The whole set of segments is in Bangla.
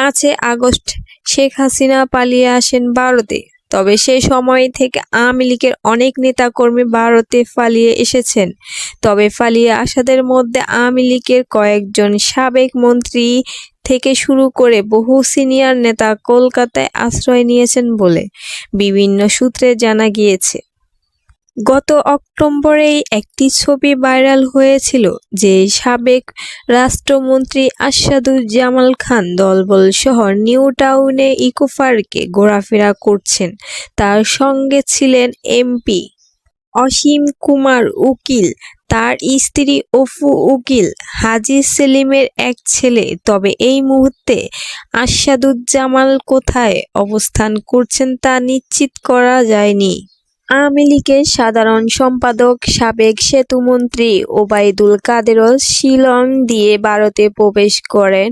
5 আগস্ট শেখ হাসিনা পালিয়ে আসেন ভারতে। তবে সেই সময় থেকে আওয়ামী লীগের অনেক নেতাকর্মী ভারতে পালিয়ে এসেছেন। তবে পালিয়ে আসাদের মধ্যে আওয়ামী লীগের কয়েকজন সাবেক মন্ত্রী থেকে শুরু করে বহু সিনিয়র নেতা কলকাতায় আশ্রয় নিয়েছেন বলে বিভিন্ন সূত্রে জানা গিয়েছে। গত অক্টোবরেই একটি ছবি ভাইরাল হয়েছিল যে সাবেক রাষ্ট্রমন্ত্রী আসাদুজ্জামান খান দলবল সহ নিউ টাউনে ইকো পার্কে ঘোরাফেরা করছেন। তার সঙ্গে ছিলেন এমপি অসীম কুমার উকিল, তার স্ত্রী অপু উকিল, হাজী সেলিমের এক ছেলে। তবে এই মুহূর্তে আসাদুজ্জামান কোথায় অবস্থান করছেন তা নিশ্চিত করা যায়নি। আওয়ামী লীগের সাধারণ সম্পাদক সাবেক সেতুমন্ত্রী ওবায়দুল কাদেরও শিলং দিয়ে ভারতে প্রবেশ করেন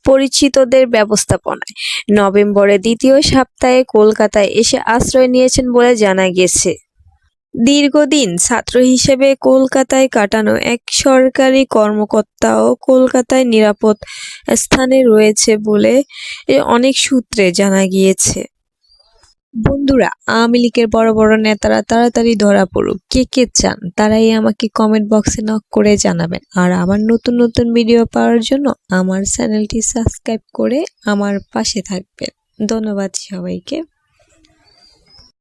পরিচিতদের ব্যবস্থাপনায়। নভেম্বরের দ্বিতীয় সপ্তাহে কলকাতায় এসে আশ্রয় নিয়েছেন বলে জানা গেছে। দীর্ঘদিন ছাত্র হিসেবে কলকাতায় কাটানো এক সরকারি কর্মকর্তাও কলকাতায় নিরাপদ স্থানে রয়েছে বলে অনেক সূত্রে জানা গিয়েছে। বন্ধুরা, আওয়ামী লীগের বড় বড় নেতারা তাড়াতাড়ি ধরা পড়ুক, কে কে চান তারাই আমাকে কমেন্ট বক্সে নক করে জানাবেন। আর আমার নতুন নতুন ভিডিও পাওয়ার জন্য আমার চ্যানেলটি সাবস্ক্রাইব করে আমার পাশে থাকবেন। ধন্যবাদ সবাইকে।